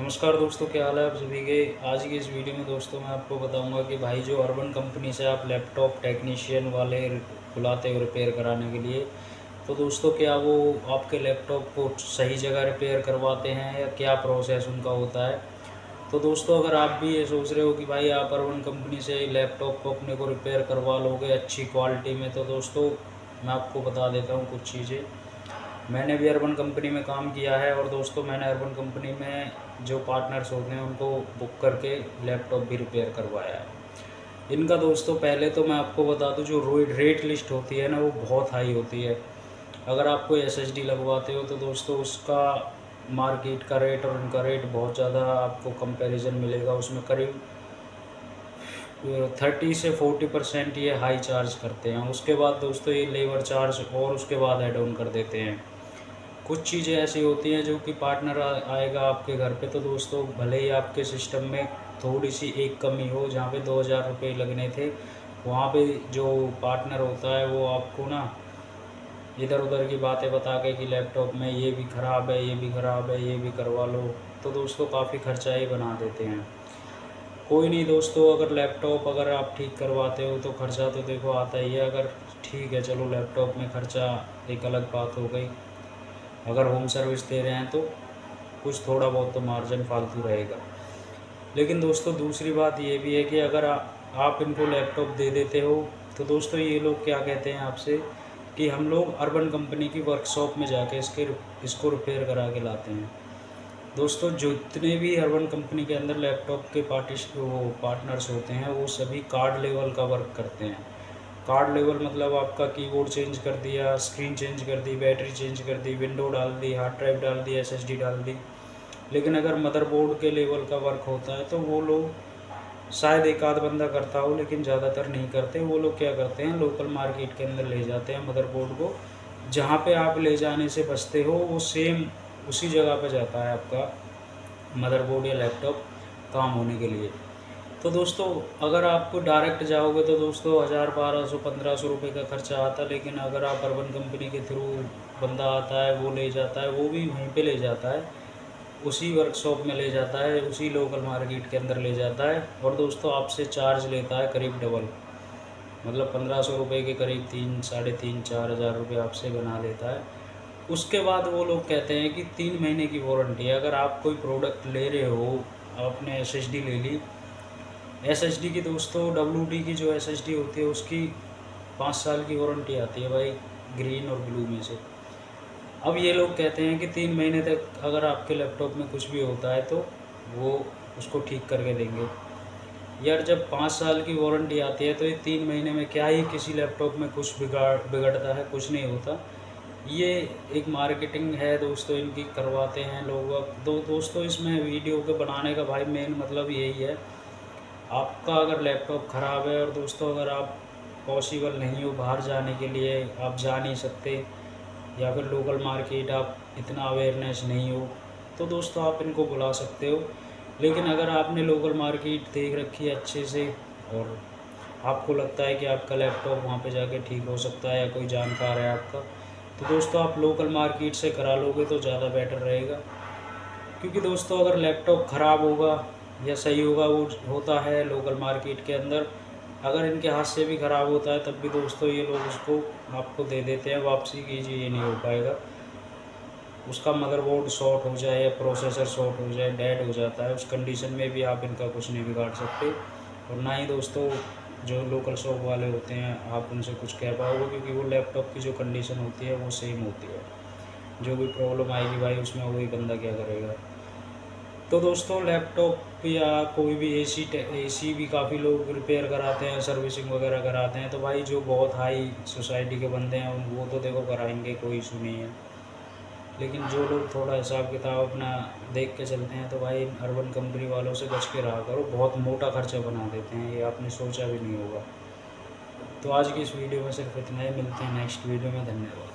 नमस्कार दोस्तों, क्या हाल है आप सभी के। आज की इस वीडियो में दोस्तों मैं आपको बताऊंगा कि भाई जो अर्बन कंपनी से आप लैपटॉप टेक्नीशियन वाले बुलाते हो रिपेयर कराने के लिए, तो दोस्तों क्या वो आपके लैपटॉप को सही जगह रिपेयर करवाते हैं या क्या प्रोसेस उनका होता है। तो दोस्तों अगर आप भी ये सोच रहे हो कि भाई आप अर्बन कंपनी से लैपटॉप को अपने को रिपेयर करवा लोगे अच्छी क्वालिटी में, तो दोस्तों मैं आपको बता देता हूँ कुछ चीज़ें। मैंने भी अर्बन कंपनी में काम किया है और दोस्तों मैंने अर्बन कंपनी में जो पार्टनर्स होते हैं उनको बुक करके लैपटॉप भी रिपेयर करवाया है। इनका दोस्तों पहले तो मैं आपको बता दूं, जो रेट लिस्ट होती है ना वो बहुत हाई होती है। अगर आप कोई एसएसडी लगवाते हो तो दोस्तों उसका मार्केट का रेट और उनका रेट बहुत ज़्यादा आपको कंपैरिजन मिलेगा। उसमें करीब 30 से 40% ये हाई चार्ज करते हैं। उसके बाद दोस्तों ये लेबर चार्ज और उसके बाद ऐड ऑन कर देते हैं। कुछ चीज़ें ऐसी होती हैं जो कि पार्टनर आएगा आपके घर पे, तो दोस्तों भले ही आपके सिस्टम में थोड़ी सी एक कमी हो, जहाँ पे 2000 रुपये लगने थे, वहाँ पे जो पार्टनर होता है वो आपको ना इधर उधर की बातें बता के कि लैपटॉप में ये भी ख़राब है, ये भी ख़राब है, ये भी करवा लो, तो दोस्तों काफ़ी खर्चा ही बना देते हैं। कोई नहीं दोस्तों, अगर लैपटॉप अगर आप ठीक करवाते हो तो खर्चा तो देखो आता ही है। अगर ठीक है चलो लैपटॉप में खर्चा एक अलग बात हो गई, अगर होम सर्विस दे रहे हैं तो कुछ थोड़ा बहुत तो मार्जिन फालतू रहेगा। लेकिन दोस्तों दूसरी बात ये भी है कि अगर आप इनको लैपटॉप दे देते हो तो दोस्तों ये लोग क्या कहते हैं आपसे कि हम लोग अर्बन कंपनी की वर्कशॉप में जाके इसको रिपेयर करा के लाते हैं। दोस्तों जितने भी अर्बन कंपनी के अंदर लैपटॉप के पार्टनर्स होते हैं वो सभी कार्ड लेवल का वर्क करते हैं। कार्ड लेवल मतलब आपका कीबोर्ड चेंज कर दिया, स्क्रीन चेंज कर दी, बैटरी चेंज कर दी, विंडो डाल दी, हार्ड ड्राइव डाल दी, एसएसडी डाल दी। लेकिन अगर मदरबोर्ड के लेवल का वर्क होता है तो वो लोग शायद एक आध बंदा करता हो लेकिन ज़्यादातर नहीं करते। वो लोग क्या करते हैं, लोकल मार्केट के अंदर ले जाते हैं मदरबोर्ड को। जहाँ पे आप ले जाने से बचते हो वो सेम उसी जगह पे जाता है आपका मदरबोर्ड या लैपटॉप काम होने के लिए। तो दोस्तों अगर आप डायरेक्ट जाओगे तो दोस्तों 1000, 1200, 1500 रुपये का खर्चा आता है। लेकिन अगर आप अर्बन कंपनी के थ्रू बंदा आता है वो ले जाता है, वो भी वहीं पे ले जाता है, उसी वर्कशॉप में ले जाता है, उसी लोकल मार्केट के अंदर ले जाता है और दोस्तों आपसे चार्ज लेता है करीब डबल। मतलब 1500 रुपये के करीब 3, 3.5, 4 हज़ार रुपये आपसे बना लेता है। उसके बाद वो लोग कहते हैं कि 3 महीने की वारंटी है। अगर आप कोई प्रोडक्ट ले रहे हो, आपने एसएसडी ले ली, एसएसडी की दोस्तों डब्ल्यूडी की जो एसएसडी होती है उसकी 5 साल की वारंटी आती है भाई, ग्रीन और ब्लू में से। अब ये लोग कहते हैं कि 3 महीने तक अगर आपके लैपटॉप में कुछ भी होता है तो वो उसको ठीक करके देंगे। यार जब 5 साल की वारंटी आती है तो ये 3 महीने में क्या ही किसी लैपटॉप में कुछ बिगड़ता है, कुछ नहीं होता। ये एक मार्केटिंग है दोस्तों, इनकी करवाते हैं लोग। अब दोस्तों इसमें वीडियो के बनाने का भाई मेन मतलब यही है, आपका अगर लैपटॉप ख़राब है और दोस्तों अगर आप पॉसिबल नहीं हो बाहर जाने के लिए, आप जा नहीं सकते, या फिर लोकल मार्केट आप इतना अवेयरनेस नहीं हो, तो दोस्तों आप इनको बुला सकते हो। लेकिन अगर आपने लोकल मार्केट देख रखी है अच्छे से और आपको लगता है कि आपका लैपटॉप वहाँ पे जाके ठीक हो सकता है या कोई जानकार है आपका, तो दोस्तों आप लोकल मार्केट से करा लोगे तो ज़्यादा बेटर रहेगा। क्योंकि दोस्तों अगर लैपटॉप ख़राब होगा या सही होगा वो होता है लोकल मार्केट के अंदर, अगर इनके हाथ से भी ख़राब होता है तब भी दोस्तों ये लोग उसको आपको दे देते हैं, वापसी कीजिए ये नहीं हो पाएगा। उसका मदरबोर्ड शॉर्ट हो जाए या प्रोसेसर शॉर्ट हो जाए, डेड हो जाता है, उस कंडीशन में भी आप इनका कुछ नहीं बिगाड़ सकते। और ना ही दोस्तों जो लोकल शॉप वाले होते हैं आप उनसे कुछ कह पाओगे, क्योंकि वो लैपटॉप की जो कंडीशन होती है वो सेम होती है। जो भी प्रॉब्लम आएगी भाई उसमें वही बंदा क्या करेगा। तो दोस्तों लैपटॉप या कोई भी एसी भी काफ़ी लोग रिपेयर कराते हैं, सर्विसिंग वगैरह कराते हैं। तो भाई जो बहुत हाई सोसाइटी के बंदे हैं वो तो देखो कराएंगे, कोई इशू नहीं है। लेकिन जो लोग थोड़ा हिसाब किताब अपना देख के चलते हैं तो भाई अर्बन कंपनी वालों से बच के रहा करो, बहुत मोटा खर्चा बना देते हैं, ये आपने सोचा भी नहीं होगा। तो आज की इस वीडियो में सिर्फ इतना ही, मिलते हैं नेक्स्ट वीडियो में, धन्यवाद।